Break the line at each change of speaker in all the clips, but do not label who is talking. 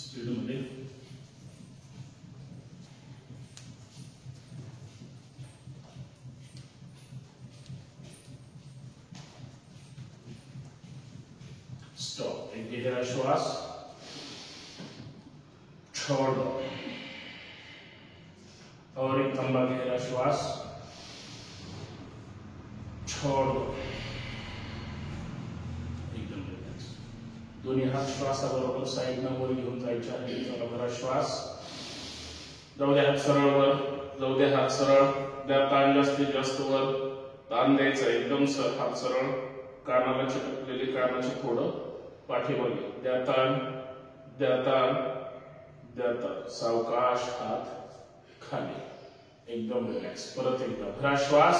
Speed मध्ये stop. एक गहरा श्वास, छोड़ दो और एक लंबा गहरा श्वास, छोड़ दो. एकदम रिलॅक्स. दोन्ही हात श्वासाबरोबर साईडनं वर घेऊन जायचे आहे. चला बरा श्वास. जाऊ द्या हात सरळ वर, जाऊ द्या हात सरळ. द्या ताण जास्तीत जास्त वर. ताण द्यायचा एकदम सर. हात सरळ, कानाला चिटकलेले कानाचे थोडं पाठीमागे. द्या ताण, द्या ताण, द्या ताण. सावकाश हात खाली. एकदम रिलॅक्स. परत एकदा भरा श्वास.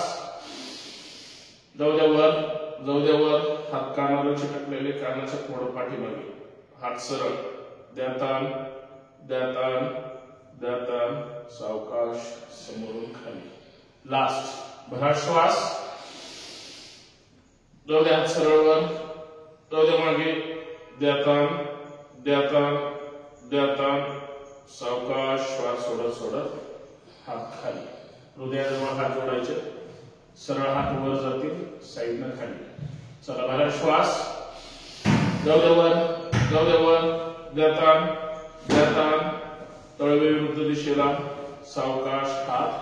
जाऊ द्या वर, जाऊ द्या वर. हात कानाला चिटकलेले कानाच्या थोडं पाठीमागे. हात सरळ. द्या ताण, द्या ताण, द्या ताण. सावकाश समोरून खाली. लास्ट. भरा श्वास. जाऊ द्या हात सरळ वर, जाऊ द्या मागे. द्या ताण, द्या ताण, द्या ताण. सावकाश श्वास सोडत सोडत हात खाली. हृदयाजवळ हात जोडायचे. सरळ हात वर जातील, साईडनं खाली. चला भरा श्वास. जाऊ द्या वर, जाऊ द्या वर. द्या ताण, द्या ताण. तळवे विरुद्ध दिशेला. सावकाश हात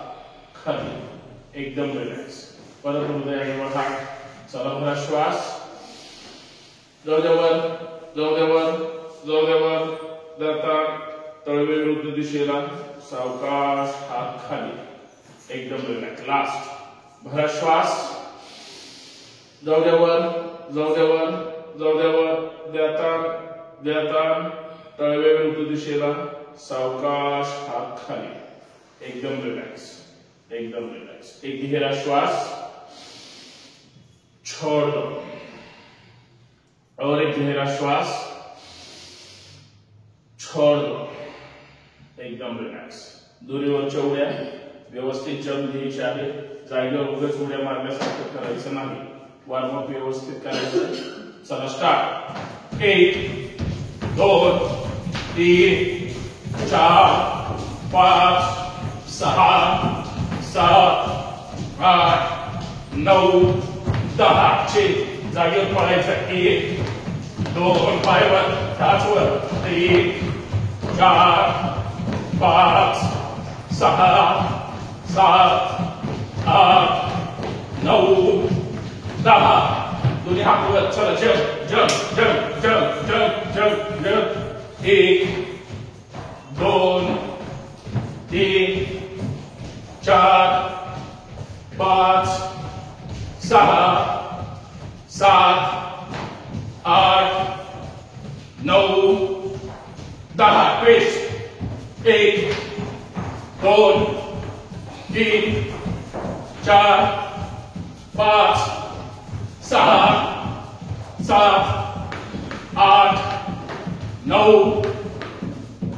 खाली. एकदम रिलॅक्स. परत हृदयाजवळ हात. चला भरा श्वास. जाऊ द्या वर, जाऊ द्या वर, जाऊ द्या वर. द्या ताण. तळवे विरुद्ध दिशेला. सावकाश हात खाली. एकदम रिलॅक्स. लास्ट. भरा श्वास. जाऊ द्या वर, जाऊ द्या वर, जाऊ द्या वर. द्या ताण, द्या ताण. तळवे विरुद्ध दिशेला. सावकाश हात खाली. एकदम रिलॅक्स, एकदम रिलॅक्स. एक गहरा श्वास, छोड़ दो और एक गहरा श्वास, छोड़ दो. एकदम रिलॅक्स. दोरीवरच्या उड्या व्यवस्थित जम घ्यायची आहे. जागेवर उगाच उड्या मारल्यासारखं करायचं नाही. वॉर्मअप व्यवस्थित करायचं. चला स्टार्ट. 1 2 3 4 5 6 7 8 9 10. जागेवर पळायचं. 1 2 पायवर, टाचवर. 3 4 5 6 7 8 9 10. दोन्ही हात वर. चला jump jump jump jump jump jump jump. 1 2 3 4 5 6 7 8 9 10. Paste. 1 2 3 4 5 6 7 8 9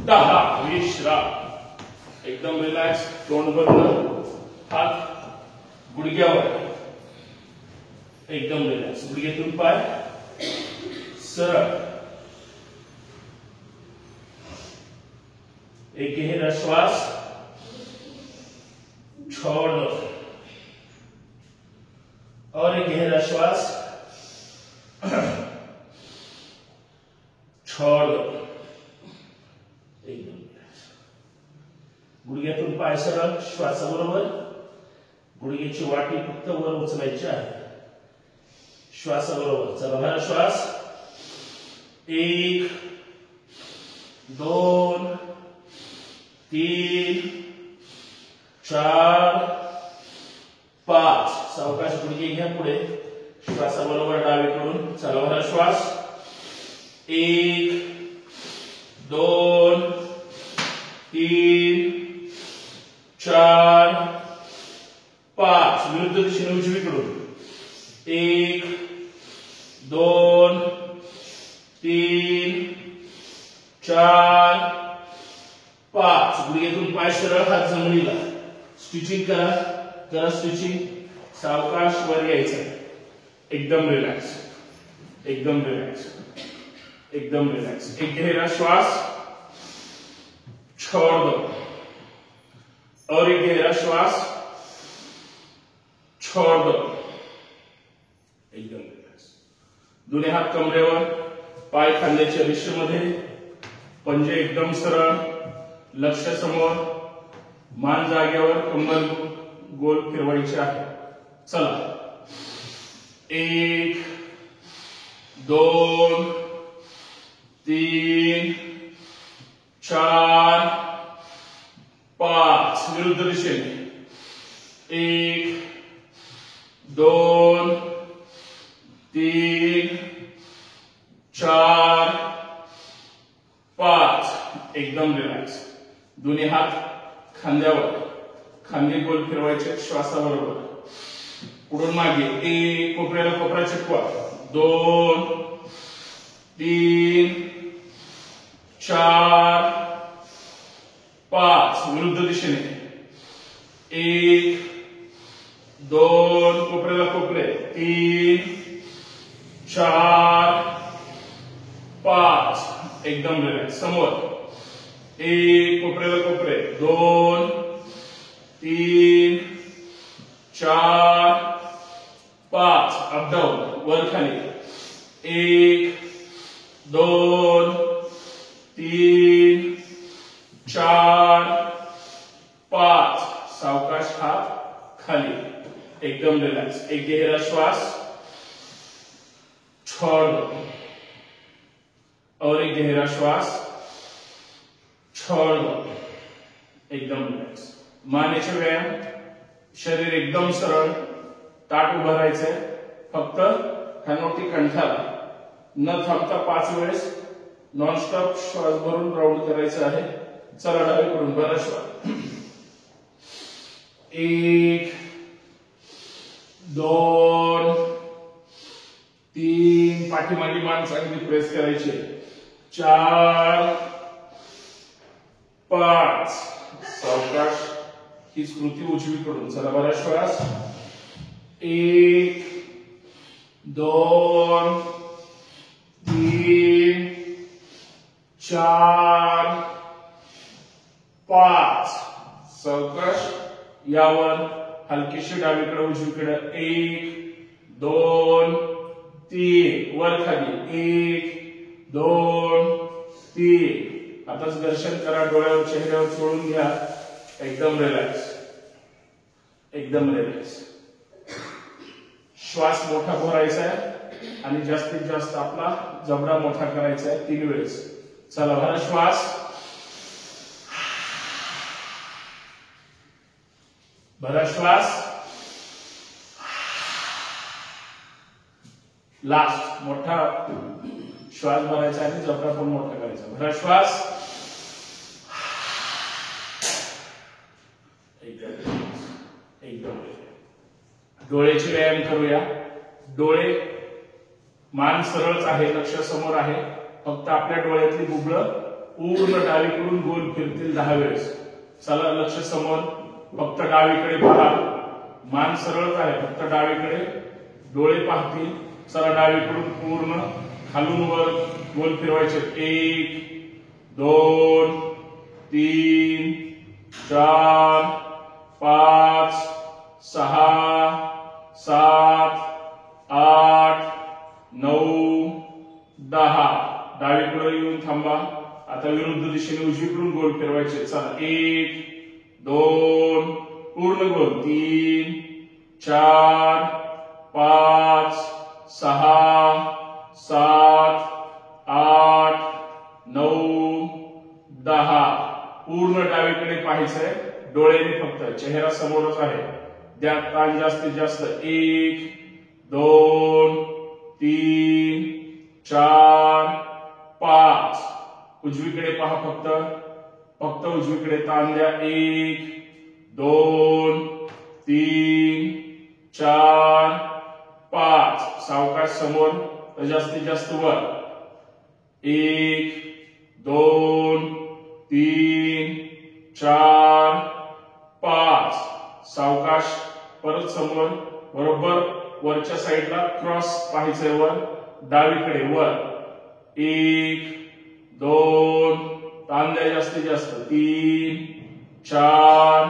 10. विश्राम. एकदम रिलॅक्स. तोंड बंद. हात गुडघ्यावर. एकदम रिलॅक्स. गुडघ्यातून पाय सरळ. एक गहरा श्वास, छोड़ दो और एक गहरा श्वास, छोड़ दो. एकदम गुडघ्यातून पाय सरळ. श्वासाबरोबर गुडघ्याची वाटी फक्त वर उचलायची आहे. श्वासाबरोबर. चला भरा श्वास. 1 2 3 4 5. सावकाश गुडघे घ्या पुढे. श्वासाबरोबर डावीकडून. चला भरा श्वास. 1 2 3 4 5. विरुद्ध दिशेने उजवीकडून. 1 2 3 4 5. गुडघ्यातून पाय सरळ. हात जमिनीला. स्टिचिंग करा, करा स्टिचिंग. सावकाश वर यायचं. एकदम रिलॅक्स, एकदम रिलॅक्स, एकदम रिलॅक्स. एक गहरा श्वास. छोड़ दो और एक गहरा श्वास छोड़ दो, एकदम रिलॅक्स। दोन्ही हात कमरेवर, पाय खांद्याच्या रेषेमध्ये, पंजे एकदम सरळ, लक्ष समोर, मान जागेवर, कंबर गोल फिरवायची आहे। चला 1 2 3 4 5 विरुद्ध दिशेने 1 2 3 4 5 एकदम रिलॅक्स। दोन्ही हात खांद्यावर, खांदे गोल फिरवायचे श्वासाबरोबर, पुढून मागे 1 कोपऱ्याला कोपरा चिटकवा, 2 3 4 5 विरुद्ध दिशेने 1 2 कोपऱ्याला कोपरे, 3 4 5 एकदम रिलॅक्स। समोर 1 कोपऱ्याला कोपरे, 2 3 4 5 अप डाऊन वर खाली, 1 2 3 4 5 सावकाश हात खाली, एकदम रिलॅक्स। एक गहरा श्वास छोड़ दो और एक गहरा श्वास छोड़ दो, एकदम रिलॅक्स। मानेचे व्यायाम, शरीर एकदम सरळ, ताट उभं राहायचंय, फक्त खानोटी कंठाला न थांबता 5 वेळेस नॉनस्टॉप श्वास भरून राऊंड करायचं आहे। चला डावीकडून बरा श्वास, 1 2 3 पाठीमागे मान चांगली प्रेस करायची, 4 5 सावकाश ही स्मृती उजवीकडून। चला बरा श्वास, 1 2 3 4 5 सावकाश यावर हलकीशी डावीकडे उजवीकडे, 1 2 3 वर खाली, 1 2 3 आताच दर्शन करा, डोळ्यावर चेहऱ्यावर सोडून घ्या, एकदम रिलॅक्स, एकदम रिलॅक्स। श्वास मोठा भरायचा आहे आणि जास्तीत जास्त आपला जबडा मोठा करायचा आहे 3 वेळेस। चला भरा श्वास, भरा श्वास, लास्ट मोठा श्वास भरायचा आणि जबडा पण मोठा करायचा। भरा श्वास, एकदम डोळ्याचे व्यायाम करूया। डोळे, मान सरळच आहे, लक्ष समोर आहे, फक्त आपल्या डोळ्यातली बुबुळं पूर्ण डावीकडून गोल फिरतील 10 वेळेस। चला लक्ष समोर, फक्त डावीकडे पहा, मान सरळच आहे, फक्त डावीकडे डोळे पाहतील। चला डावीकडून पूर्ण खालून वर गोल फिरवायचे, 1 2 3 4 5 6 7 8 9 10 डावीकडे येऊन थांबा। आता विरुद्ध दिशेने उजवीकडून गोल फिरवायचे। चला 1 2 पूर्ण गोल, 3 4 5 6 7 8 9 10 पूर्ण डावीकडे पाहायचंय, डोळ्याने फक्त, चेहरा समोरच आहे। द्या ताण जास्तीत जास्त, 1 2 3 4 5 उजवीकडे पहा, फक्त उजवीकडे ताण द्या, 1 2 3 4 5 सावकाश समोर, जास्तीत जास्त वर, 1 2 3 4 5 सावकाश परत समोर, बरोबर वरच्या साईडला क्रॉस पाहायचंय वर, डावीकडे वर, 1 2 ताण द्या जास्तीत जास्त 3 4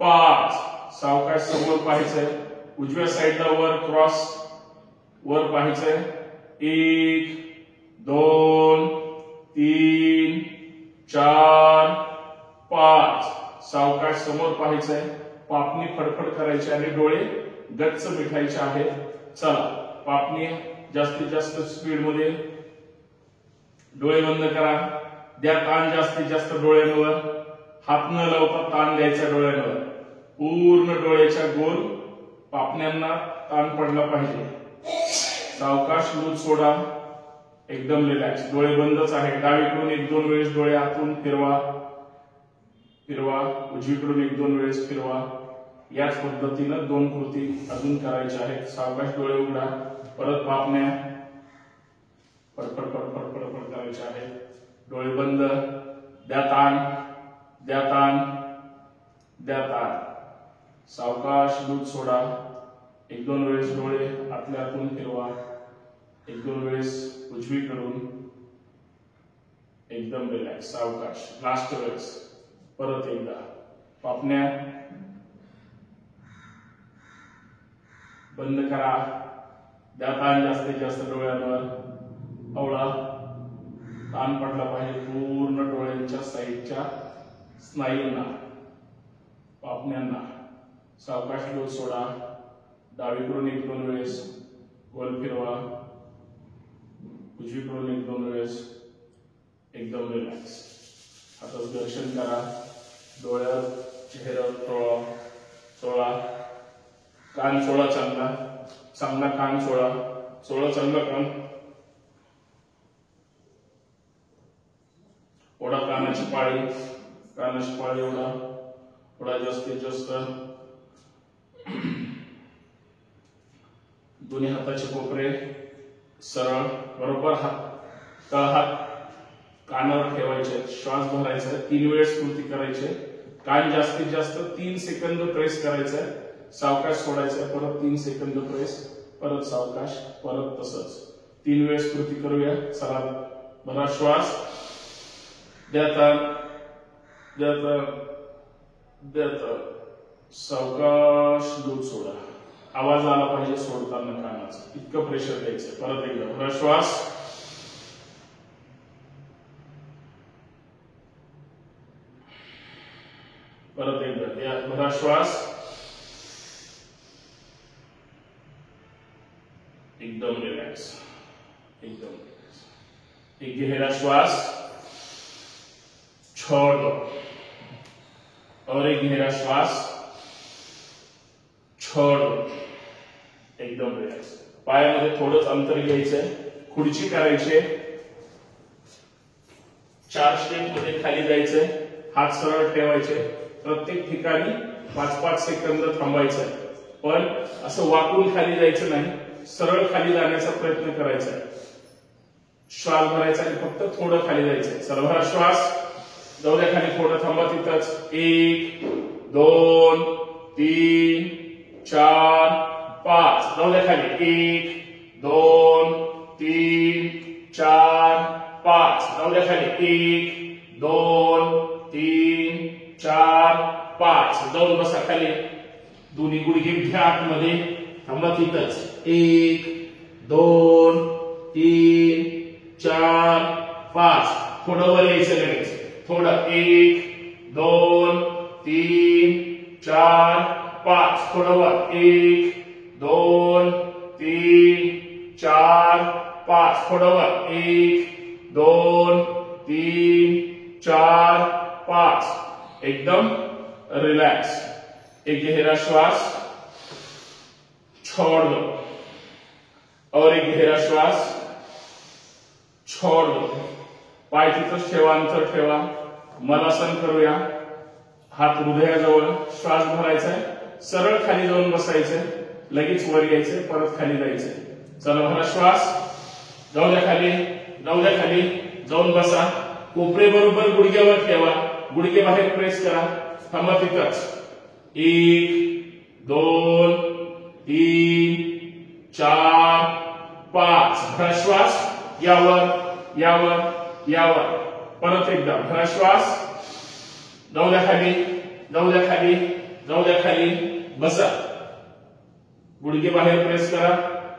5 सावकाश समोर पाहायचंय उजव्या साईडला वर क्रॉस वर पाहायचंय 1 2 3 4 5 सावकाश समोर पाहायचंय पापणी फडफड करायची आणि डोळे गच्च मिठायचे आहेत चला पापणी जास्तीत जास्त स्पीड मध्ये डोळे बंद करा द्या ताण जास्तीत जास्त डोळ्यांवर हात न लावता ताण द्यायचा डोळ्यांवर पूर्ण डोळ्याच्या गोल पापण्यांना ताण पडला पाहिजे सावकाश लूज सोडा एकदम रिलॅक्स डोळे बंदच आहे डावीकडून 1-2 वेळेस डोळे आतून फिरवा फिरवा उजवीकडून 1-2 वेळेस फिरवा याच पद्धतीने 2 कृती अजून करायच्या आहेत सावकाश डोळे उघडा परत पापण्या फडफड फडफड फडफड करायच्या आहेत डोळे बंद द्या ताण द्या ताण द्या ताण सावकाश लूज सोडा 1-2 वेळेस डोळे आतल्या आतून फिरवा 1-2 वेळेस उजवीकडून एकदम रिलॅक्स सावकाश लास्ट वेळेस परत एकदा पापण्या बंद करा द्या ताण जास्तीत जास्त डोळ्यांवर आवळा ताण पडला पाहिजे पूर्ण डोळ्यांच्या साईडच्या स्नायूंना पापण्यांना सावकाश लूज सोडा डावीकडून 1-2 वेळेस गोल फिरवा उजवीकडून 1-2 वेळेस एकदम रिलॅक्स आता दर्शन करा डोळ्यात चेहरा चोळा कान चोळा चांगला चांगला कान चोळा चांगला कान ओढा कानाची पाळी ओढा जास्तीत जास्त दोन्ही हाताचे कोपरे सरळ बरोबर हात कानावर ठेवायचे श्वास भरायचा 3 वेळेस कृती करायचे कान जास्तीत जास्त 3 सेकंद प्रेस करायचं सावकाश सोडायचं परत 3 सेकंद प्रेस परत सावकाश परत तसंच 3 वेळेस कृती करूया चला भरा श्वास द्या सावकाश लूज सोडा आवाज आला पाहिजे सोडताना कानाचा इतकं प्रेशर द्यायचं परत एकदा भरा श्वास परत एकदा भरा श्वास एकदम रिलॅक्स एक गहरा श्वास छोड़ दो और एक गहरा श्वास छोड़ दो एकदम रिलॅक्स पायामध्ये थोडंच अंतर घ्यायचंय खुर्ची करायची 4 स्टेप मध्ये खाली जायचंय हात सरळ ठेवायचे प्रत्येक ठिकाणी 5-5 सेकंद थांबायचंय पण असं वाकून खाली जायचं नाही सरळ खाली जाण्याचा प्रयत्न करायचा श्वास भरायचा आणि फक्त थोडं खाली जायचंय सरळ श्वास जाऊ द्या खाली थोडं थांबा तिथंच 1 2 3 4 5 जाऊ द्या खाली 1 2 3 4 5 जाऊ द्या खाली 1 2 3 4 5 जाऊन बसा खाली दोन्ही गुडघे घ्या आतमध्ये थांबा तिथंच 1 2 3 4 5 थोडं वर यायचं लगेच थोडं 1 2 3 4 5 थोडं वर 1 2 3 4 5 थोडं वर 1 2 3 4 5 एकदम रिलॅक्स एक गहरा श्वास छोड़ दो और एक गहरा श्वास छोड़ दो पाय तिथंच ठेवा अंतर ठेवा मलासन करूया हात हृदयाजवळ श्वास भरायचा सरळ खाली जाऊन बसायचंय लगेच वर यायचंय परत खाली जायचंय चला भरा श्वास जाऊ द्या खाली जाऊन बसा कोपरे बरोबर गुडघ्यावर ठेवा गुडघे बाहेर प्रेस करा थांबा तिथंच 1 2 3 4 5 भरा श्वास यावर परत एकदा घरा श्वास, जाऊ द्या खाली, जाऊ द्या खाली, जाऊ द्या खाली, बसा, गुडघे बाहेर प्रेस करा,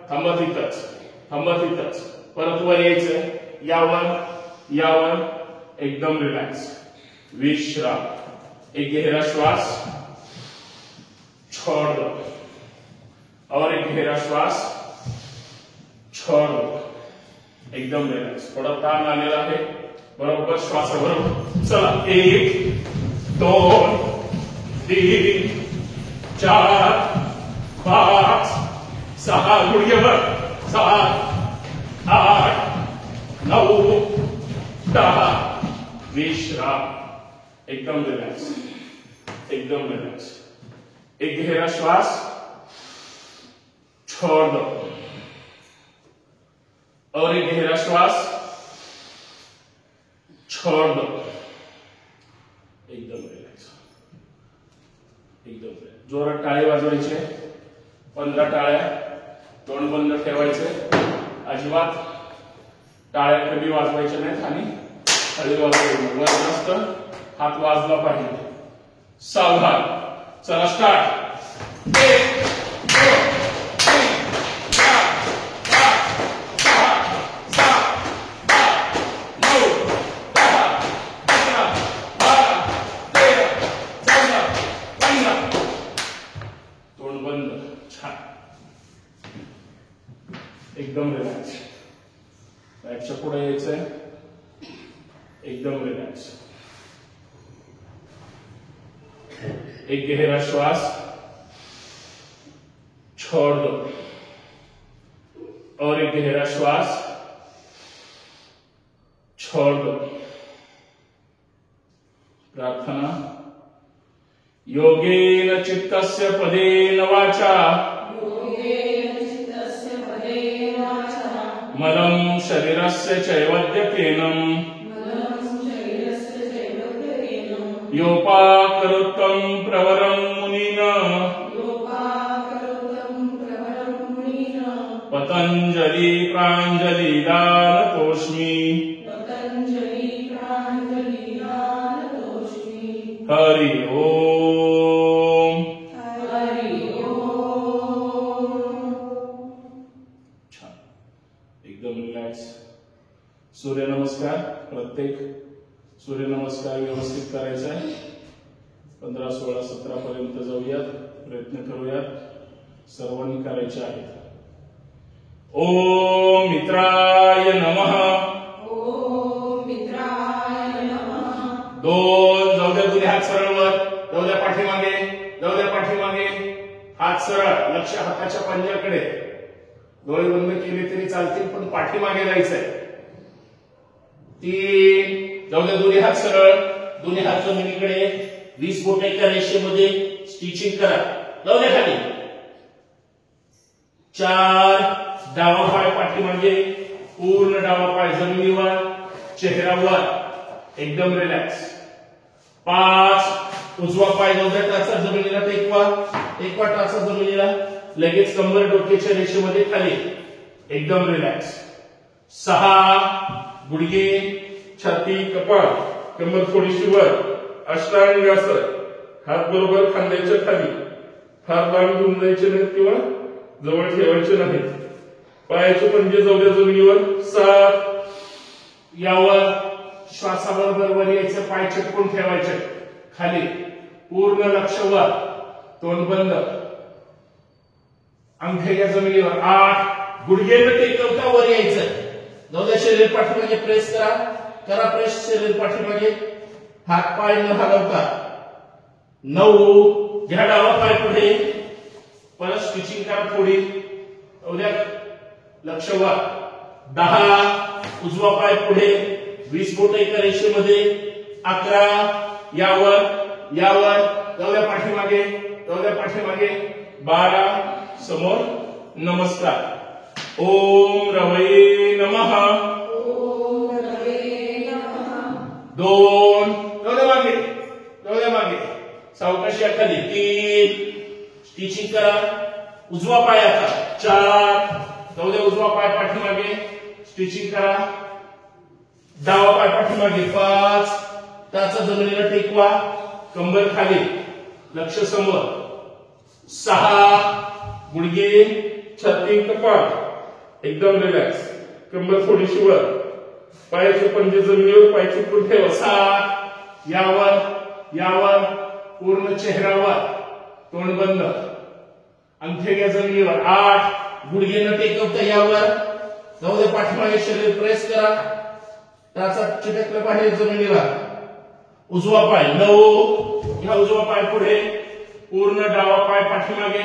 थांबा तिथंच, थांबा तिथंच, परत वर यायचं, यावर यावर, एकदम रिलॅक्स, विश्राम, एक गहरा श्वास, छोड़ दो, और एक गहरा श्वास, छोड़ दो, एकदम रिलॅक्स, थोडा ताण आलेला आहे, बरोबर श्वासाबरोबर, चला 1 2 3 4 5 6, गुडघेवर 7 8 9 10, विश्राम, एकदम रिलॅक्स, एकदम रिलॅक्स, एक गहरा श्वास, छोड़ दो, और एक गहरा श्वास, छोड़ दो, एकदम रिलॅक्स, एकदम रिलॅक्स, जोरात टाळे वाजवायचे, 15 टाळ्या, तोंड बंद ठेवायचे, अजिबात टाळ्या कधी वाजवायच्या नाहीत आणि खाली वाजवायचे, वर जास्त हात वाजला पाहिजे, सावधान, चला स्टार्ट, 1 2 3 4 5 6 7 8 9 10 11 12 13 14 15, तोंड बंद, छान, एकदम रिलॅक्स, बॅकच्या पुढे यायचंय, एकदम रिलॅक्स, एक गहरा श्वास, छोड़ दो, और एक गहरा श्वास, छोड़ दो, प्रार्थना, योगेन चित्तस्य पदेन वाचा, मलं शरीरस्य चैवद्यकेनं, योपाकरोत्तं प्रवरं मुनिना, पतंजलि प्रांजलि दानतोऽस्मि, हरि ओम, छान, एकदम रिलॅक्स, सूर्य नमस्कार, प्रत्येक सूर्य नमस्कार व्यवस्थित करायचा आहे, 15 16 17 पर्यंत जाऊयात, प्रयत्न करूयात, सर्वांनी करायचे आहेत. ओम मित्राय नमः,
ओम मित्राय नमः,
2 जाऊ द्या, दोन्ही हात सरळ वर, जाऊ द्या पाठीमागे, जाऊ द्या पाठीमागे, हात सरळ, लक्ष हाताच्या पंजाकडे, डोळे बंद केले तरी चालतील पण पाठीमागे जायचंय. 3 जाऊ द्या, दोन्ही हात सरळ, दोन्ही हात जमिनीकडे, 20 बोट एका रेषेमध्ये स्टिचिंग करा, जाऊ द्या खाली. 4 डावा पाय पाठीमागे, पूर्ण डावा पाय जमिनीवर, चेहऱ्यावर, एकदम रिलॅक्स. 5 उजवा पाय जाऊ द्या, टाचा जमिनीला टेकवा, एकवा टाचा जमिनीला, लगेच कंबर डोक्याच्या रेषेमध्ये खाली, एकदम रिलॅक्स. 6 गुडघे, छाती, कपाळ, कंबर थोडीशी वर, अष्टांग आसन, हात बरोबर खांद्याच्या खाली, फार लांब घेऊन जायचे नाहीत किंवा जवळ ठेवायचे नाहीत, पायाचे पंजे जाऊ द्या जमिनीवर. 7 यावर श्वासाबरोबर वर यायचं, पाय चिटकून ठेवायचे खाली, पूर्ण लक्ष वर, तोंड बंद, अंगठे या जमिनीवर. 8 गुडघे टेकवता वर यायचं, जाऊ द्या, शरीर पाठीमागे प्रेस करा, करा प्रेस शरीर पाठीमागे, हात पाय न हलवता. 9 घ्या डावा पाय पुढे, परत स्टिचिंग करा थोडी, उद्या लक्ष वर. 10 उजवा पाय पुढे, 20 बोट एका रेषेमध्ये. 11 यावर यावर, जाऊ द्या पाठीमागे, जाऊ द्या पाठीमागे. 12 समोर नमस्कार. ओम रवये नमः. 2 जाऊ द्या मागे, जाऊ द्या मागे, सावकाशी खाली. 3 स्टिचिंग करा, उजवा पाय आता. 4 जाऊ द्या, उजवा पाय पाठीमागे, स्टिचिंग करा. डावा पाय पाठीमागे 5 टाचा जमिनीला टेकवा कंबर खाली लक्ष समोर 6 गुडघे छाती कपाळ एकदम रिलॅक्स कंबर थोडीशी वर पायाचे पंजे जमिनीवर पाय चिपकून ठेवा 7 यावर पूर्ण चेहऱ्यावर तोंड बंद अंगठे घ्या जमिनीवर 8 गुडघे न टेकवता यावर जाऊ दे पाठीमागे शरीर प्रेस करा टाचा चिटकला पाहिजे जमिनीला उजवा पाय 9 घ्या उजवा पाय पुढे पूर्ण डावा पाय पाठीमागे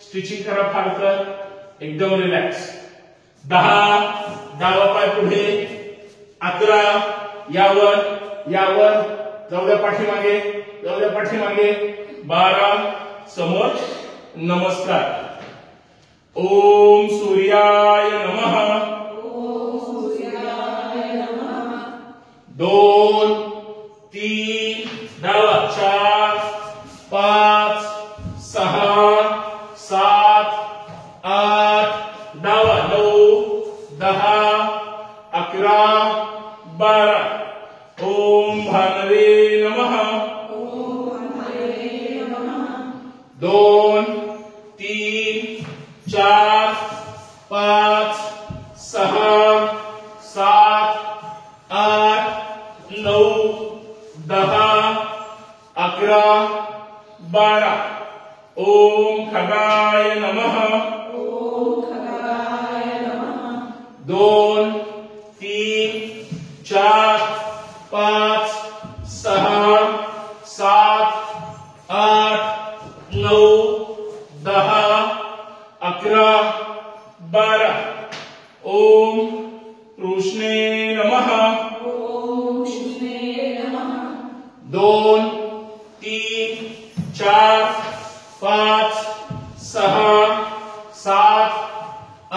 स्टिचिंग करा फारकर एकदम रिलॅक्स 10 डावा पाय पुढे 11 यावर जाऊ द्या पाठीमागे 12 समोर नमस्कार ओम सूर्याय नमः 2 3 डावा 4 5 6 7 8 डावा 9 10 11 12 ओम भानवे नमः 2 3 4 5 6 7 8 9 10 11 12 ओम खगाय नमः 2 3 4 5 6 7 8 9 10 11 12 ओम कृष्णे नमः 2 3 4 5 6 7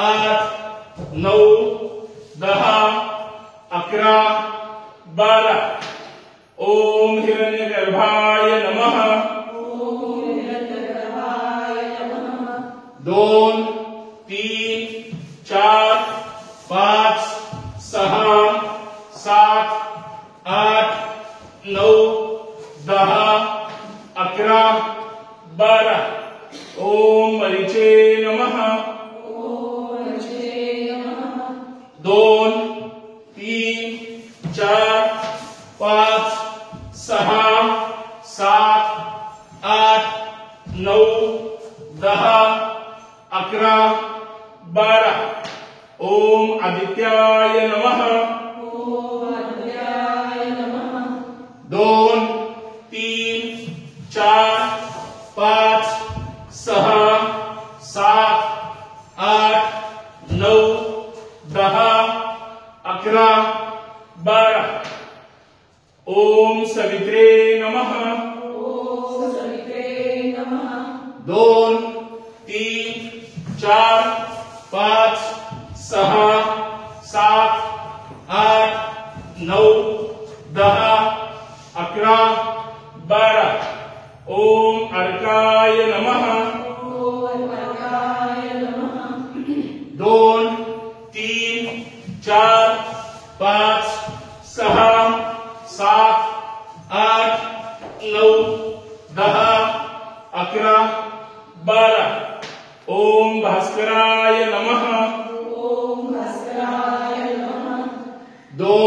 8 9 10 11 12 ओम हिरण्यगर्भाय नमः 2 3 4 5 6 7 8 9 10 11 12 ओम मरीचे नमः 2 3 4 5 6 7 8 9 10 11 12 ओम आदित्याय नमः 2 3 4 5 6 7 8 9 10 11 12 ओम सवित्रे नमः 2 3 4 5 6 7 8 9 10 11 12 ओम अर्काय नमः 2 3 4 5 6 7 8 9 10 11 12 ओम भास्कराय नमः 2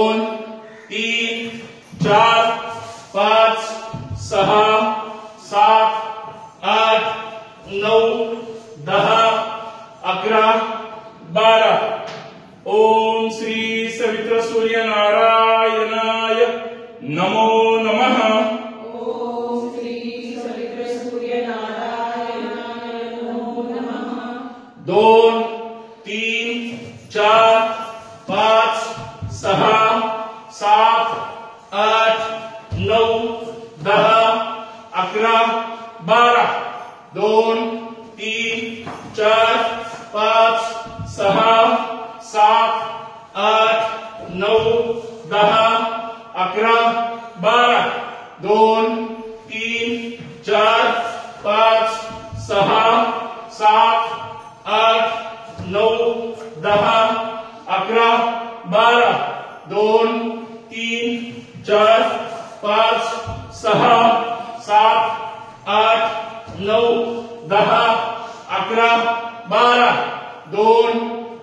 3 4 5 6 7 8 9 10 11 12 ओम श्री सवित्र सूर्य नारायणाय नमो नमः 2 3 4 5 6 7 8 9 10 11 12 2 3 4 5 6 7 8 9 10 11 12 2 3 4 5 6 7 8 9 10 11 12 2 6 7 8 9 10 11 12 2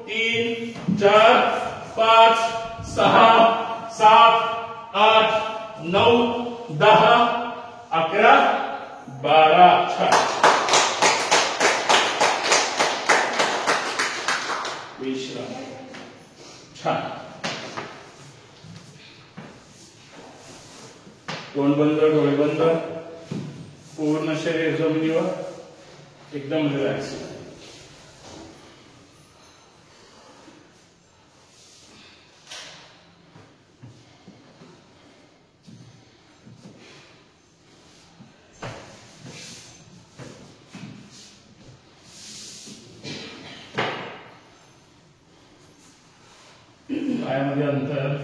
3 4 5 6 7 8 9 10 11 12 छान विश्राम छान तोंड बंद डोळे बंद पूर्ण शरीर जमिनीवर एकदम रिलॅक्स पायामध्ये अंतर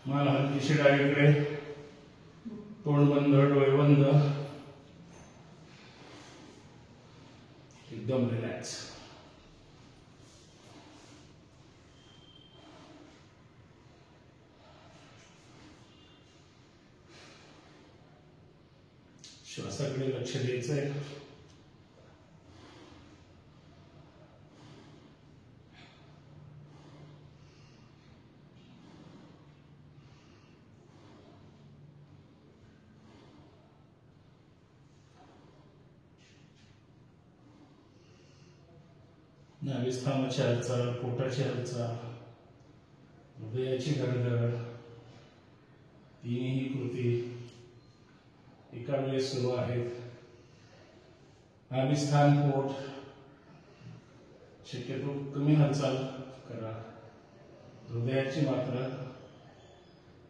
मान हलकीशी डावीकडे तोंड बंद डोळे बंद एकदम रिलॅक्स श्वासाकडे लक्ष द्यायचंय नाभिस्थानाची हालचाल पोटाची हालचाल हृदयाची धडधड तिन्ही कृती एका वेळेस सुरू आहेत नाभिस्थान पोट शक्यतो कमी हालचाल करा हृदयाची मात्र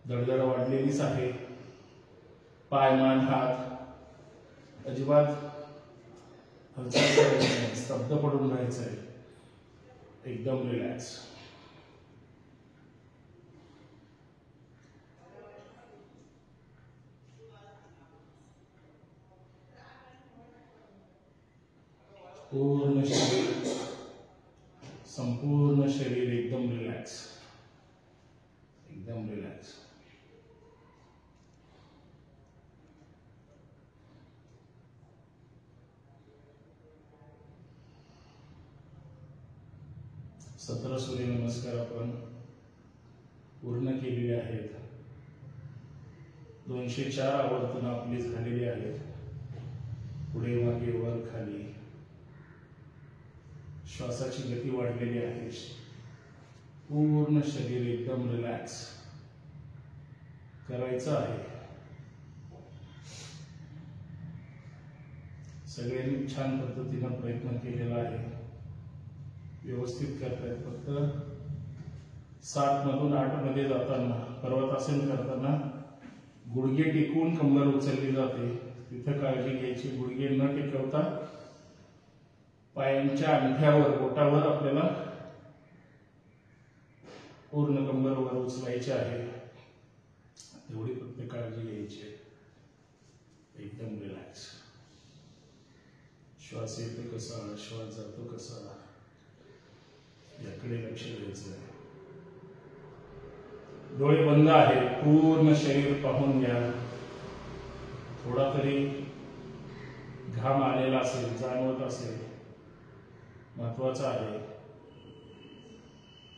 धडधड वाढलेलीच आहे पाय मान हात अजिबात हालचाल करायची नाही स्तब्ध पडून राहायचंय एकदम रिलॅक्स पूर्ण शरीर संपूर्ण शरीर एकदम रिलॅक्स एकदम रिलॅक्स सतरा सूर्य नमस्कार आपण पूर्ण केलेले आहेत 204 आवर्तन आपली झालेली आहेत पुढे मागे वर खाली श्वासाची गती वाढलेली आहे पूर्ण शरीर एकदम रिलॅक्स करायचं आहे सगळ्यांनी छान पद्धतीने प्रयत्न केलेला आहे व्यवस्थित करतायत फक्त 7 मधून 8 मध्ये जाताना पर्वतासन करताना गुडघे टेकवून कंबर उचलली जाते तिथे काळजी घ्यायची गुडघे न टेकवता पायांच्या अंगठ्यावर बोटावर आपल्याला पूर्ण कंबर वर उचलायची आहे एवढी फक्त काळजी घ्यायची एकदम रिलॅक्स श्वास येतो कसा श्वास जातो कसा याकडे लक्ष द्यायचं डोळे बंद आहे पूर्ण शरीर पाहून घ्या थोडा तरी घाम आलेला असेल जाणवत असेल महत्वाचं आहे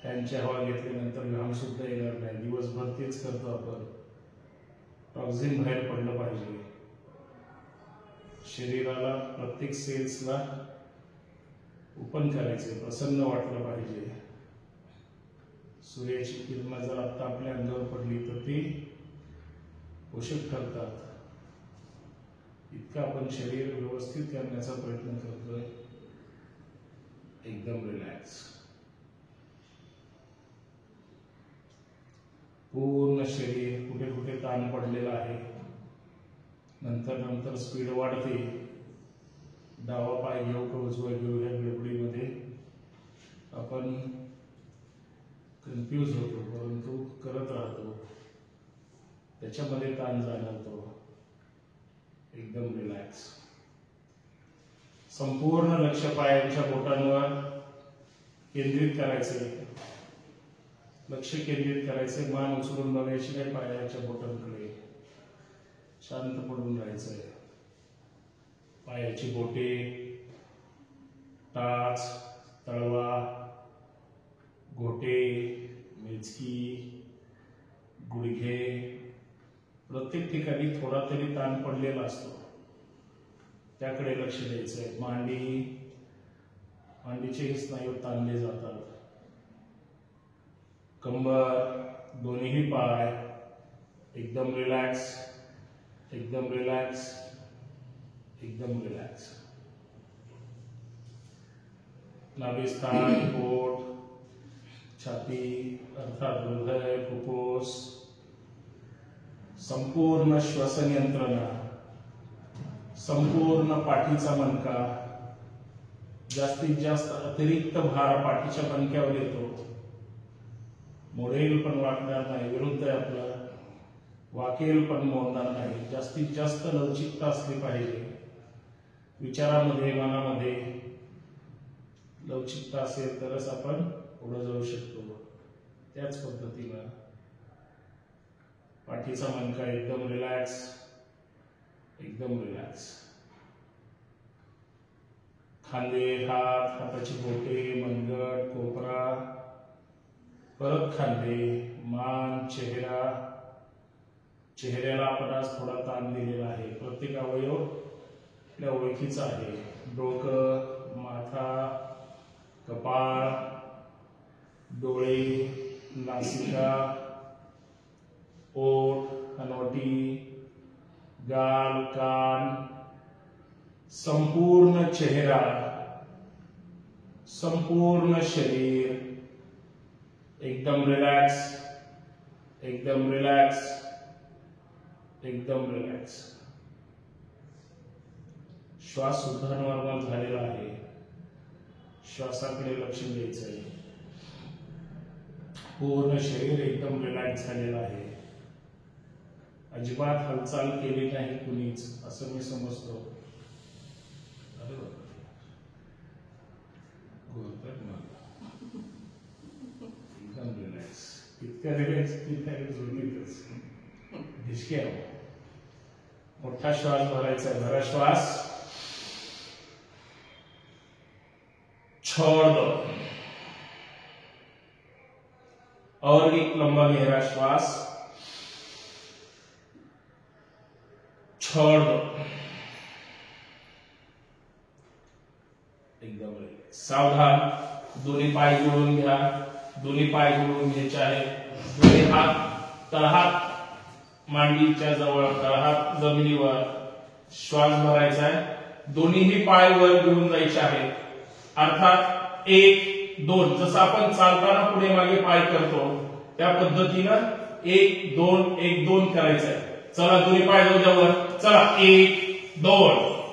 फॅनची हवा घेतल्यानंतर घाम सुद्धा येणार नाही दिवसभर तेच करतो आपण टॉक्झिन बाहेर पडलं पाहिजे शरीराला प्रत्येक सेल्सला ओपन करायचे प्रसन्न वाटलं पाहिजे सूर्याची किरण जर आता आपल्या अंगावर पडली तर ती पोषक ठरतात इतकं आपण शरीर व्यवस्थित करण्याचा प्रयत्न करतोय एकदम रिलॅक्स पूर्ण शरीर कुठे कुठे ताण पडलेला आहे नंतर नंतर स्पीड वाढते डावा पाय घेऊ का उजवा घेऊ या गडबडीमध्ये आपण कन्फ्यूज होतो परंतु करत राहतो त्याच्यामध्ये ताण जाणवतो एकदम रिलॅक्स संपूर्ण लक्ष पायांच्या बोटांवर केंद्रित करायचे लक्ष केंद्रित करायचे मान उचलून बघायची नाही पायाच्या बोटांकडे शांत पडून राहायचंय. पायाची बोटे, टाच, तळवा, घोटे, मेचकी, गुडघे प्रत्येक ठिकाणी थोडा तरी ताण पडलेला असतो. त्याकडे लक्ष द्यायचंय. मांडीचे स्नायू ताणले जातात. कंबर, दोन्ही पाय एकदम रिलॅक्स, एकदम रिलॅक्स, एकदम रिलॅक्स. नाभिस्थान, पोट, छाती अर्थात हृदय, फुफ्फुस, संपूर्ण श्वसन यंत्रणा, संपूर्ण पाठीचा मणका. जास्तीत जास्त अतिरिक्त भार पाठीच्या मणक्यावर येतो. मोडेल पण वाकणार नाही, विरुद्ध आहे आपलं. वाकेल पण मोडणार नाही. जास्तीत जास्त लवचिकता असली पाहिजे. विचारामध्ये, मनामध्ये लवचिकता असेल तरच आपण पुढे जाऊ शकतो. त्याच पद्धतीनं पाठीचा मणका एकदम रिलॅक्स, एकदम रिलॅक्स. खांदे, हात, हाताची बोटे, मनगट, कोपरा, परत खांदे, मान, चेहरा. चेहऱ्याला आपण आज थोडा ताण दिलेला आहे. प्रत्येक अवयव आपल्या ओळखीचा आहे. डोकं, माथा, कपाळ, डोळे, नासिका, ओठ, हनवटी, गाल, कान, संपूर्ण चेहरा, संपूर्ण शरीर एकदम रिलॅक्स, एकदम रिलॅक्स, एकदम रिलॅक्स. श्वास सुद्धा नॉर्मल झालेला आहे. श्वासाकडे लक्ष द्यायचंय. पूर्ण शरीर एकदम रिलॅक्स झालेलं आहे. अजिबात हालचाल केली नाही कुणीच असं मी समजतो. एकदम रिलॅक्स. इतक्या रिलॅक्स ढिसके. मोठा श्वास भरायचा है. भरा श्वास, छोड़ दो. और एक लंबा गहरा श्वास, छोड़ दो. एकदम सावधान. दोन्ही पाय जोडून घ्या. दोन्ही पाय जोडून घ्यायचे आहे. दोन्ही हात तळहात मांडीच्या जवळ, तळहात जमिनीवर. श्वास भरायचा आहे. दोन्हीही पाय वर घेऊन जायचे आहेत. अर्थात 1 2 जसं आपण चालताना पुढे मागे पाय करतो त्या पद्धतीनं 1 2 1 2 करायचं आहे. चला दोन्ही पाय जाऊ द्या वर. चला 1 2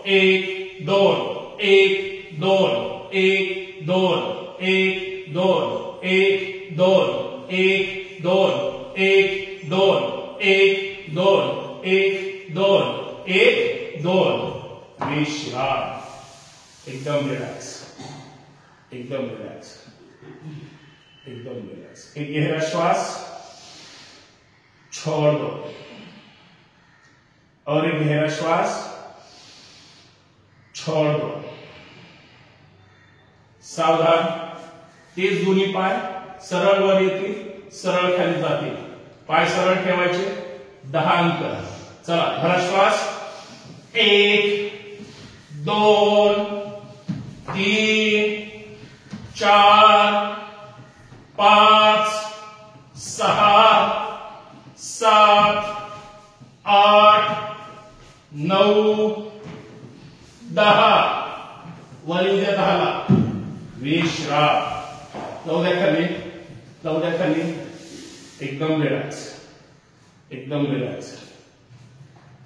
1 2 1 2 1 2 1 2 1 2 1 2 1 2 1 2 1 2 1 2. विश्राम. एकदम रिलॅक्स, एकदम रिलॅक्स, एकदम रिलॅक्स. एक गहरा श्वास, छोड़ दो. और एक गहरा श्वास, छोड़ दो. सावधान. तेच दोन्ही पाय सरळ वर येतील, सरळ खाली जातील. पाय सरळ ठेवायचे. 10 अंक. चला भरा श्वास. 1 2 3 4 5 6 7 8 9 10. वरील द्या 10ला. विश्राम. जाऊ द्या खाली, जाऊ द्या खाली. एकदम रिलॅक्स, एकदम रिलॅक्स,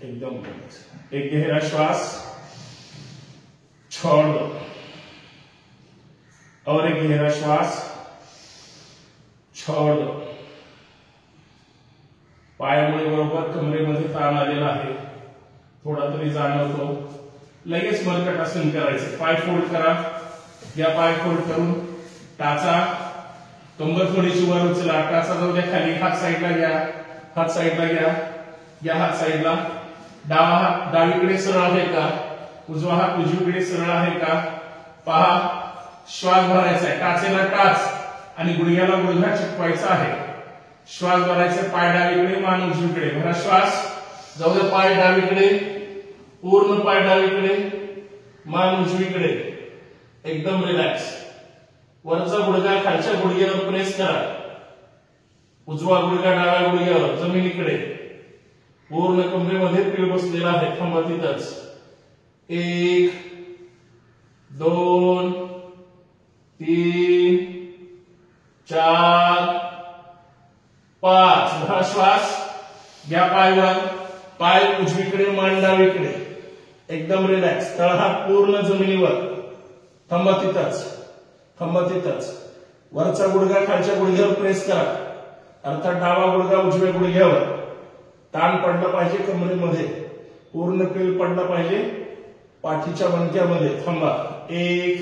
एकदम रिलॅक्स. एक गहरा श्वास, छोड़ दो. और एक गहरा श्वास, छोड़ दो. पायामुळे बरोबर कमरेमध्ये ताण आलेला आहे. थोडा तरी जाणवतो. लगेच मर्कटासन करायचं. पाय फोल्ड करा. या पाय फोल्ड करून टाचा. कंबर थोडीशी वर उचला. टाचा जाऊ द्या खाली. हात साईडला घ्या, हात साईडला घ्या, या हात साईडला. डावा हात डावीकडे सरळ आहे का, उजवा हात उजवीकडे सरळ आहे का पहा. श्वास भरायचा आहे, टाचेला टाच आणि गुडघ्याला गुडघा चिटकवायचा आहे. श्वास भरायचा, पाय डावीकडे मान उजवीकडे, भरा श्वास. जाऊ द्या पाय डावीकडे, पूर्ण पाय डावीकडे, मान उजवीकडे, एकदम रिलॅक्स. वरचा गुडघा खालच्या गुडघ्यावर प्रेस करा, उजवा गुडघा डाव्या गुडघ्यावर जमिनीकडे, पूर्ण कमरेमध्ये पीळ बसलेला आहे. थांबा तिथंच. 1 2 3 4 5. भरा श्वास. घ्या पायवर, पाय उजवीकडे मान डावीकडे, एकदम रिलॅक्स. तळहात पूर्ण जमिनीवर. थांबा तिथंच, थांबा तिथंच. वरचा गुडघा खालच्या गुडघ्यावर प्रेस करा, अर्थात डावा गुडघा उजव्या गुडघ्यावर. ताण पडला पाहिजे कमरेमध्ये, पूर्ण पीळ पडला पाहिजे पाठीच्या मणक्यामध्ये. थांबा. 1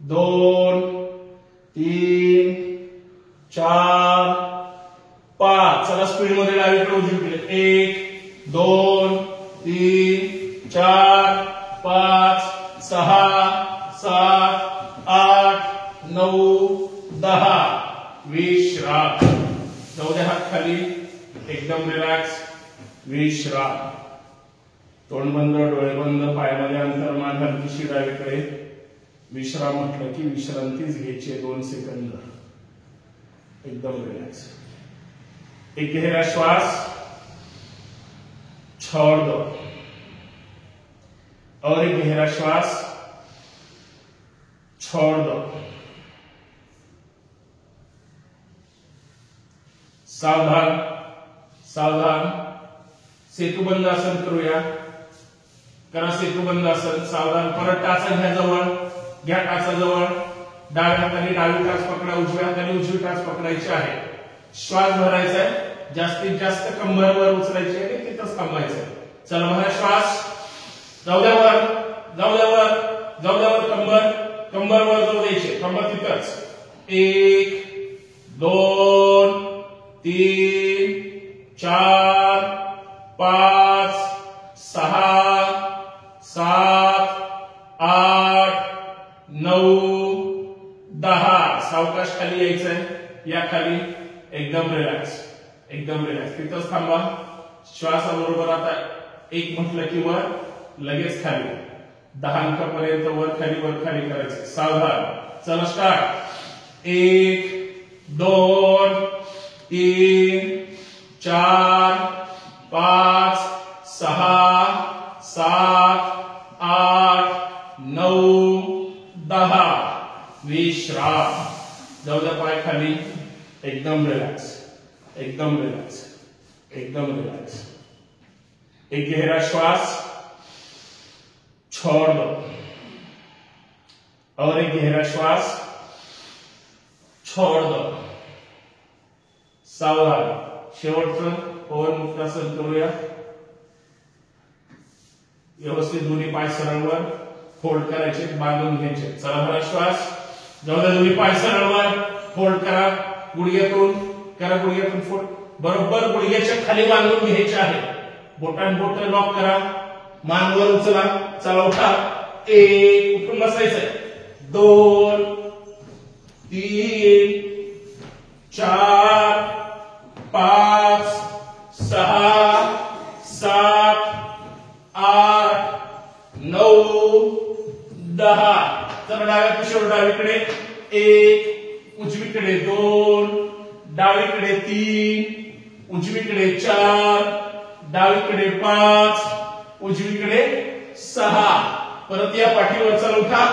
2 3 4 5. चला स्पीड मध्ये डावीकडे उजवीकडे. 1 2 3 4 5 6 7 8 9 10. विश्राम. जाऊ द्या हात खाली, एकदम रिलॅक्स. विश्राम. तोंड बंद, डोळे बंद, पायामध्ये अंतर, मान हलकीशी डावीकडे. विश्राम म्हटलं की विश्रांतीच घ्यायची 2 सेकंद. एकदम रिलॅक्स. एक गहरा श्वास, छोड़ दो, और एक गहरा श्वास, छोड़ दो. सावधान, सावधान. सेतुबंद आसन करूया. करा सेतुबंद आसन. सावधान. परत टाचा घ्या जवळ, घ्या टाचा जवळ. डाव्या हाताने डावी टाच पकडा, उजव्या हाताने उजवी टाच पकडायची आहे. श्वास भरायचा आहे, जास्तीत जास्त कंबरवर उचलायची आहे, तिथंच थांबायचं. चला भरा श्वास. जाऊ द्या वर, जाऊ द्या वर, जाऊ द्या वर. कंबर, कंबरवर जाऊ द्यायचे. थांबा तिथंच. 1 2 3 4 5 6 7 8 9 10. सावकाश खाली यायचंय. या खाली. एकदम रिलॅक्स, एकदम रिलॅक्स. तिथंच थांबा. श्वासाबरोबर आता 1 म्हटलं की वर, लगेच खाली. 10 अंकापर्यंत वर खाली करायचं. सावधान. चला स्टार्ट. 1 2 3 4 5 6 7 8 9 10. विश्राम. जाऊ द्या पाय खाली. एकदम रिलॅक्स, एकदम रिलॅक्स, एकदम रिलॅक्स. एक गहरा श्वास, छोड़ दो, और एक गहरा श्वास, छोड़ दो. सावधान. शेवटचं पवन मुक्तासन करूया. व्यवस्थित दोन्ही पाय सरळवर फोल्ड करायचे, बांधून घ्यायचे. चला भरा श्वास. जाऊ द्या दोन्ही पाय सरळवर फोल्ड करा. गुडघ्यातून करा, गुडघ्यातून फोल्ड. बरोबर गुडघ्याच्या खाली बांधून घ्यायचे आहे. बोट लॉक करा. मानवर उचला. चला उठा. 1 उठून बसायचंय. 2 3 4 5 6 7 8 9 10. चला डाव्या कुशीवर डावीकडे 1, उजवीकडे 2, डावीकडे 3, उजवीकडे 4, डावीकडे 5, उजवीकडे 6. परत या पाठीवर चला उठा.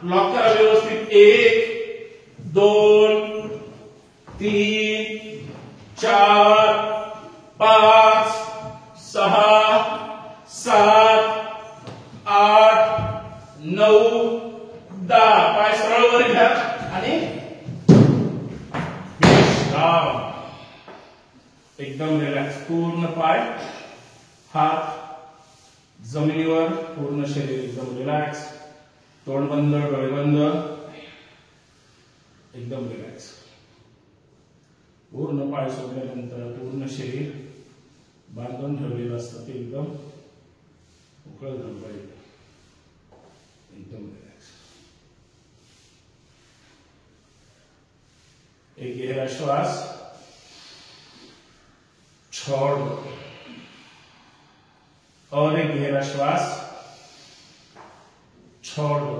लॉक करा व्यवस्थित. 1 2 3 4 5 6 7 8 9 10. पाय सरळवर घ्या आणि विश्राम. एकदम रिलॅक्स. पूर्ण पाय, हात जमिनीवर, पूर्ण शरीर एकदम रिलॅक्स. तोंड बंद, डोळे बंद, एकदम रिलॅक्स. पूर्ण पाय सोडल्यानंतर पूर्ण शरीर बांधून ठेवलेलं असतं ते एकदम एकदम रिलॅक्स. एक गहरा श्वास छोड़ दो और एक गहरा श्वास छोड़ दो.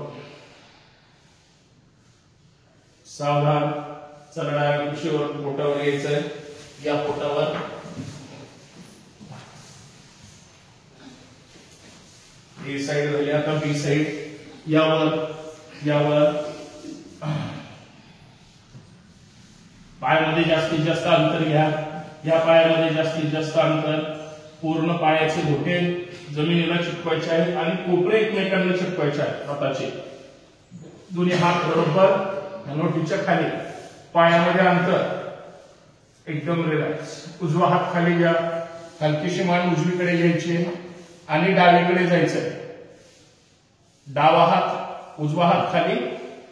सावधान. चला कुशीवर पोटावर यायचंय. या पोटावर ए साइड झाली. आता बी साइड. यावर पायामध्ये जास्तीत जास्त अंतर घ्या. या पायामध्ये जास्तीत जास्त अंतर. पूर्ण पायाचे घोटे जमिनीला चिटकवायचे आहेत आणि कोपरे एकमेकांना चिटकवायचे आहेत. हाताचे दोन्ही हात बरोबर नोटीच्या खाली. पायामध्ये अंतर. एकदम रिलॅक्स. उजवा हात खाली घ्या. हलकीशी मान उजवीकडे घ्यायची आणि डावीकडे जायचंय. डावा हात उजवा हात खाली.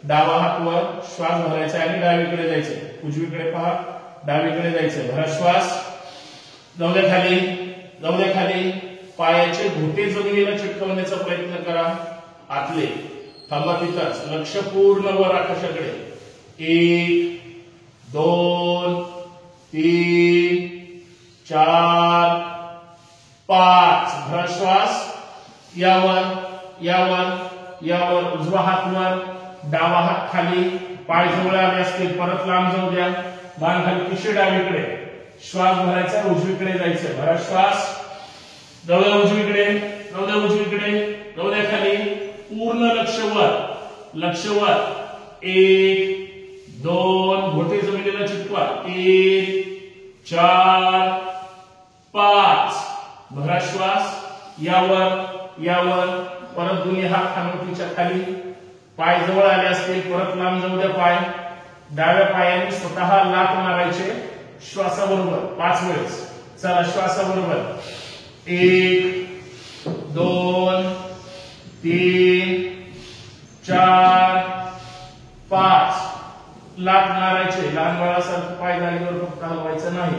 डावा हात वर. श्वास भरायचा आणि डावीकडे जायचंय. उजवीकडे पहा. डावीकडे जायचंय. भरा श्वास. जाऊ द्या खाली. जाऊ द्या खाली. पायाचे घोटे जमिनीला चिटकवण्याचा प्रयत्न करा. आतले. थांबा तिथंच. लक्ष पूर्ण वर आकाशाकडे. 1 2 3 4 5. भरा श्वास. यावर उजवा हात वर. डावा हात खाली. पाय जवळ आले असतील परत लांब जाऊ द्या. मान हलकीशी डावीकडे. श्वास भरायचा. उजवीकडे जायचं. भरा श्वास. जाऊ द्या उजवीकडे. जाऊ द्या उजवीकडे. जाऊ द्या खाली. पूर्ण लक्ष वर. 1 2 घोटे जमिनीला चिटकवा. 3 4 5. भरा श्वास. यावर परत दोन्ही हात खानोटीच्या खाली. पाय जवळ आले असतील परत लांब जाऊ द्या. पाय डाव्या पायाने स्वतः लाथ मारायचे श्वासाबरोबर 5 वेळेस. चला श्वासाबरोबर. 1 2 3 4 5. लाथ मारायचे. लहान बाळासारखं पाय जागेवर फक्त हलवायचं नाही.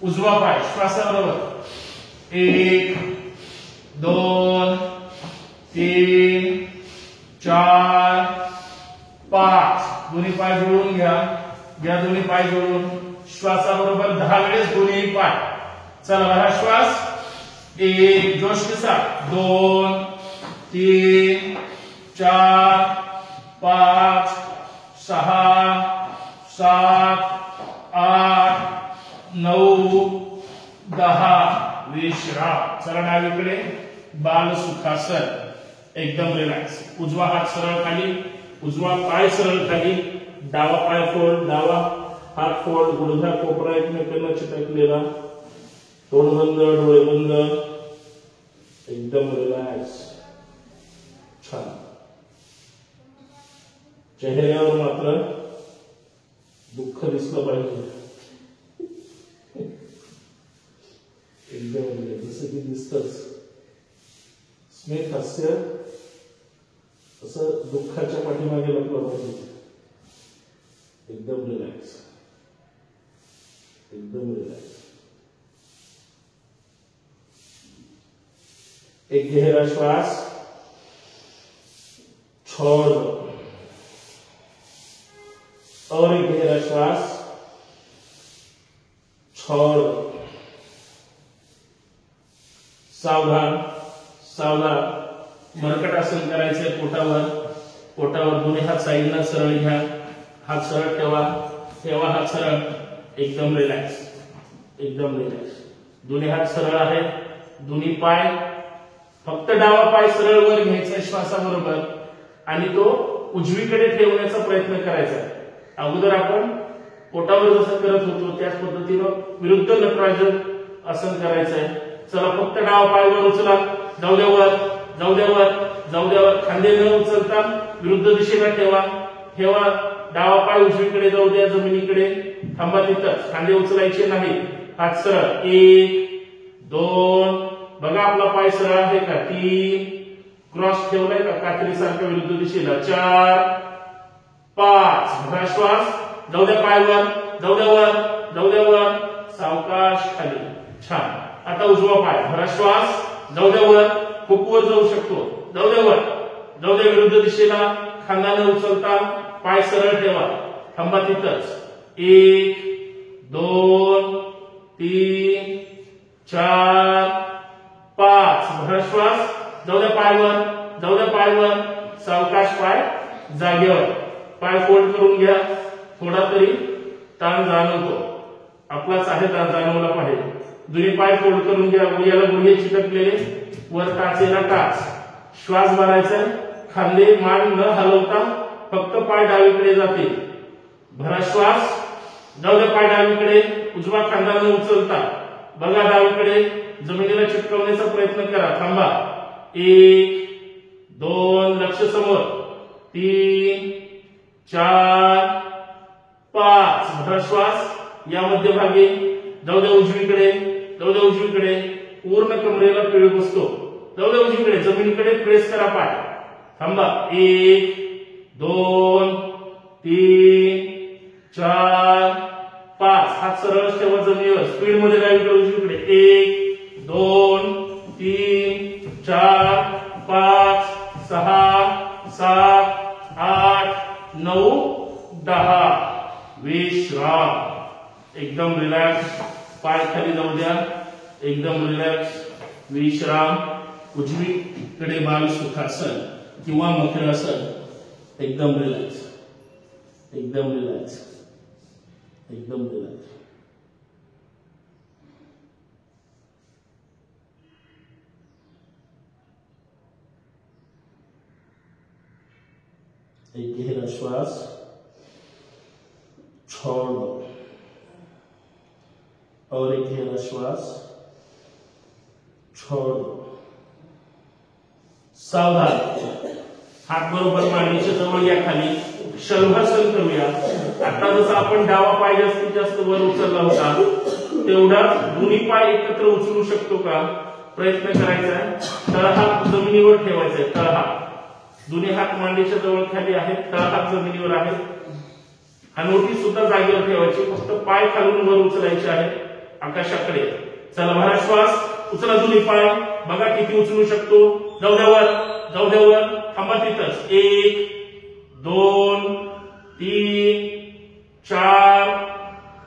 उजवा पाय श्वासाबरोबर. 1 2 3 4 5. दोन्ही पाय जोडून घ्या. दोन्ही पाय जोडून श्वासाबरोबर 10 वेळेस दोन्ही पाय. चला भरा श्वास. 1 जोश के साथ. 2 3 4 5 6 7 8 9 10. विश्राम. चला डावीकडे. बाल सुखासन. एकदम रिलॅक्स. उजवा हात सरळ खाली. उजवा पाय सरळ खाली. डावा पाय फोल्ड. डावा हात फोल्ड. गुडघा कोपरा एकमेकांना चिटकलेला. तोंड बंद. डोळे बंद. एकदम रिलॅक्स. छान. चेहऱ्यावर मात्र दुःख दिसलं पाहिजे. एकदम जसं की दिसतच. स्मित हास्य असं दुःखाच्या पाठीमागे लपलं पाहिजे. एकदम रिलॅक्स. एकदम रिलॅक्स. एक गहरा श्वास छोड़ दो और एक गहरा श्वास छोड़ दो. सावधान. मरकट आसन करायचंय. पोटावर दोन्ही हात साईडला सरळ घ्या. हात सरळ ठेवा हात सरळ. एकदम रिलॅक्स. दोन्ही हात सरळ आहेत. दोन्ही पाय फक्त डावा पाय सरळ वर घ्यायचा श्वासाबरोबर आणि तो उजवीकडे ठेवण्याचा प्रयत्न करायचा. अगोदर आपण पोटावर जसं करत होतो त्याच पद्धतीनं विरुद्ध नटराजन आसन करायचंय. चला फक्त डावा पाय वर उचला. जाऊ द्यावर. खांदे न उचलता विरुद्ध दिशेला ठेवा. डावा पाय उजवीकडे जाऊ द्या. जमिनीकडे. थांबा तिथंच. खांदे उचलायचे नाही. हात सरळ. 1 2. बघा आपला पाय सरळ आहे का. 3. क्रॉस ठेवलाय का कात्रीसारखं विरुद्ध दिशेला. 4 5. भरा श्वास. जाऊ द्या पायवर. जाऊ द्या वर. सावकाश खाली. छान. आता उजवा पाय. भरा श्वास. जाऊ द्या वर. खूप वर जाऊ शकतो. जाऊ द्या वर, जाऊ द्या विरुद्ध दिशेला. खांदा न उचलता पाय सरळ ठेवा. थांबा तिथंच. 1 2 3 4 5. भरा श्वास. जाऊ द्या पायवर, जाऊ द्या पायवर. सावकाश पाय जागेवर. पाय फोल्ड करून घ्या. थोडा तरी ताण जाणवतो. आपलाच आहे ताण जाणवला पाहिजे. दोन्ही पाय फोल्ड करून घ्या. गुडघ्याला गुडघे चिटकलेले. वर टाचेला टाच. श्वास भरायचा. खांदे मान न हलवता फक्त पाय डावीकडे जाते. भरा श्वास. जाऊ द्या पाय डावीकडे. उजवा खांदा न उचलता बघा डावीकडे. जमिनीला चिटकवण्याचा प्रयत्न करा. थांबा. 1 2 लक्ष समोर. 3 4 5. भरा श्वास. या मध्यभागी. जाऊ द्या उजवीकडे, जाऊ द्या उजवीकडे. पूर्ण कमरेला पीळ बसतो. जाऊ द्या उजवीकडे. जमिनीकडे प्रेस करा पाय. थांबा. 1 2 3 4 5. हात सरळ ठेवा जमिनीवर. स्पीड मध्ये डावीकडे उजवीकडे. 1 2 3 4 5 6 7 8 9 10. विश्राम. एकदम रिलॅक्स. पाय खाली जाऊ द्या. एकदम रिलॅक्स. विश्राम. उजवीकडे बाल सुखासन किंवा मकरासन. एकदम रिलॅक्स, एकदम रिलॅक्स, एकदम रिलॅक्स. एक गहरा श्वास छोड़ दो और एक गहरा श्वास छोड़ दो. सावधान. हात बरोबर मांडीच्या जवळ या. खाली शल्भासन करूया. आता जसं आपण डावा पाय जास्तीत जास्त वर उचलला होता तेवढा दोन्ही पाय एकत्र उचलू शकतो का प्रयत्न करायचा आहे. तळहात जमिनीवर ठेवायचा आहे. तळहात दोन्ही हात मांडीच्या जवळ खाली आहेत. तळहात जमिनीवर आहे. हनवटी सुद्धा जागेवर ठेवायची. फक्त पाय खालून वर उचलायचे आहे आकाशाकडे. चला भरा श्वास. उचला दोन्ही पाय. बघा किती उचलू शकतो. जाऊ द्या वर, जाऊ द्या वर. थांबा तिथंच. 1 2 3 4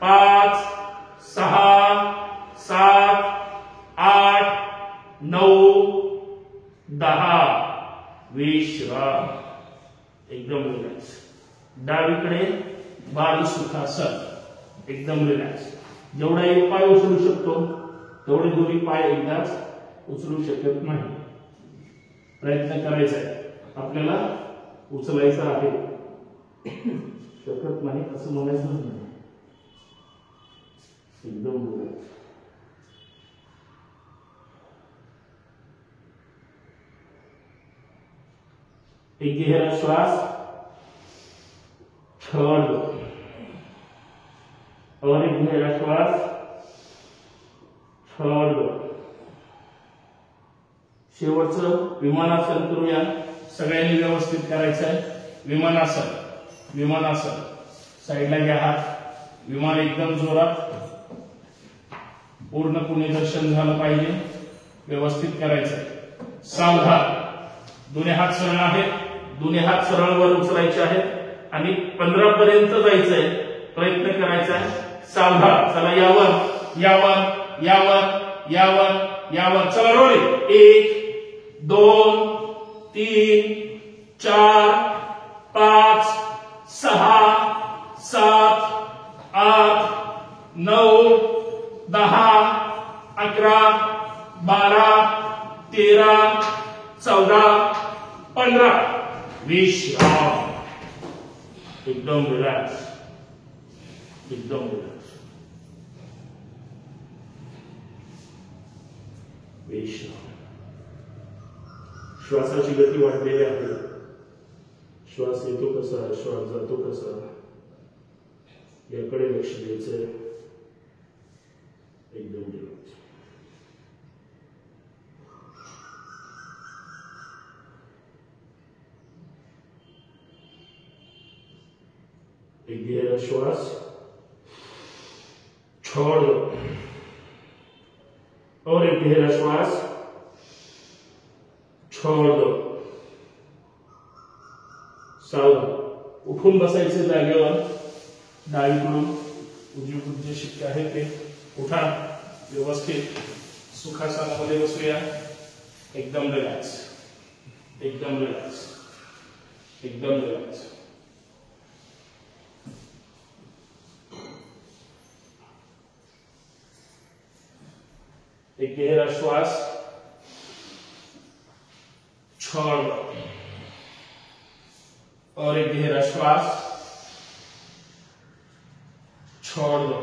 5 6 7 8 9 10. विश्राम. एकदम रिलॅक्स. डावीकडे बाल सुखासन. एकदम रिलॅक्स. जेवढा एक पाय उचलू शकतो तेवढे दोन्ही पाय एकदाच उचलू शकत नाही. प्रयत्न करायचा आहे. आपल्याला उचलायचं आहे. शकत नाही असं म्हणायचं नाही. एकदम रिलॅक्स. एक गहरा श्वास छोड़ दो और एक गहरा श्वास छोड़ दो. शेवटचं विमानासन करूया. सगळ्यांनी व्यवस्थित करायचं आहे. विमानासन. विमानासन. साईडला घ्या हात. विमान एकदम जोरात. पूर्ण पुणे दर्शन झालं पाहिजे. व्यवस्थित करायचं आहे. सावधान. दोन्ही हात सरळ आहेत. दोन्ही हात सरळ वर उचलायचे आहेत आणि 15 पर्यंत जायचंय. प्रयत्न करायचा आहे. सावधान. चला यावर, यावर, यावर, यावर, यावर. चला रोलिंग. 1 2 3 4 5 6 7 8 9 10 11 12 13 14 15. विश्राम. एकदम रिलॅक्स. एकदम रिलॅक्स. विश्राम. श्वासाची गती वाढलेली आहे. श्वास येतो कसा, श्वास जातो कसा याकडे लक्ष द्यायचंय. एकदम रिलॅक्स. एक गहरा श्वास छोड़ दो और एक गहरा श्वास छोड़ दो. सावधान. उठून बसायचे जागेवर. डावीकडून उजवीकडून जे शिक्के आहेत ते उठा. व्यवस्थित सुखासनामध्ये बसूया. एकदम रिलॅक्स. एकदम रिलॅक्स. एकदम रिलॅक्स. एक गहरा श्वास छोड़ दो और एक गहरा श्वास छोड़ दो.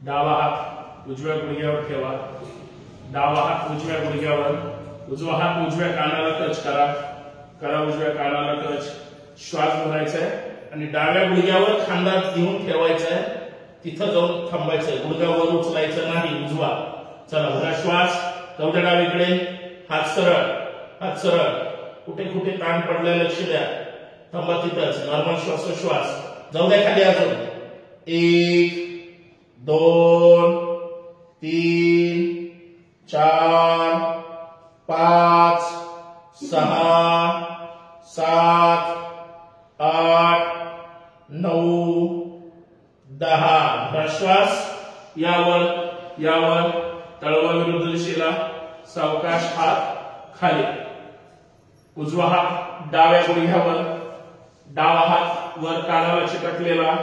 डावा हात उजव्या गुडघ्यावर ठेवा. डावा हात उजव्या गुडघ्यावर. उजवा हात उजव्या कानाला टच करा. करा उजव्या कानाला टच. श्वास भरायचा आहे आणि डाव्या गुडघ्यावर खांदा घेऊन ठेवायचा आहे. तिथं जाऊन थांबायचंय. गुडघा वर उचलायचं नाही. उजवा. चला भरा श्वास. जाऊ द्या डावीकडे. हात सरळ. हात सरळ. कुठे कुठे ताण पडलाय लक्ष द्या. थांबा तिथंच. नॉर्मल श्वासोश्वास. जाऊ द्या खाली अजून. 1 2 3 4 5 6 7 8 9 10. श्वास. यावर यावर तळवा विरुद्ध दिशेला. सावकाश हात खाली. उजवा हात डाव्या गुडघ्यावर. डावा हात वर कानाला चिकटलेला.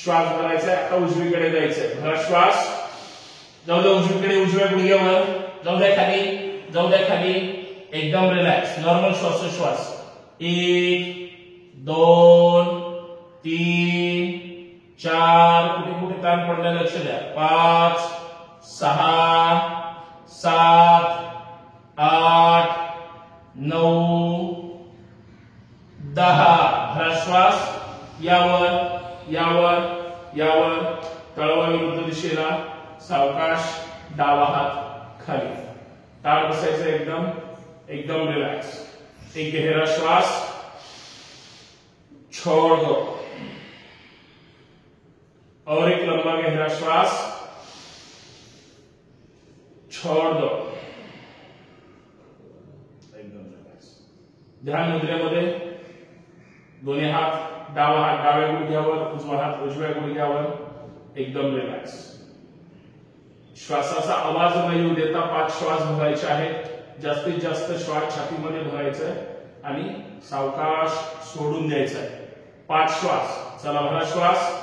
श्वास भरायचा. आता उजवीकडे जायचंय. भरा श्वास. जाऊ द्या उजवीकडे. उजव्या गुडघ्यावर. जाऊ द्या खाली. जाऊ द्या खाली. एकदम रिलॅक्स. नॉर्मल श्वासोश्वास. 1 2 3 4 कुठे कुठे ताण पडलाय लक्ष द्या. 5 6 7 8 9 10. भरा श्वास. यावर यावर यावर तळवा विरुद्ध दिशेला. सावकाश डावा हात खाली. ताळ बसायचं. एकदम एकदम रिलॅक्स. एक गहरा श्वास छोड़ दो और एक लंबा गहरा श्वास छोड़ दो. एकदम रिलॅक्स. ध्यान मुद्रेमध्ये दोन्ही हात. डावा हात डाव्या गुडघ्यावर. उजवा हात उजव्या गुडघ्यावर. एकदम रिलॅक्स. श्वासाचा आवाज न येऊ देता 5 श्वास भरायचे आहेत. जास्तीत जास्त श्वास छातीमध्ये भरायचा आहे आणि सावकाश सोडून द्यायचा आहे. 5 श्वास. चला भरा श्वास.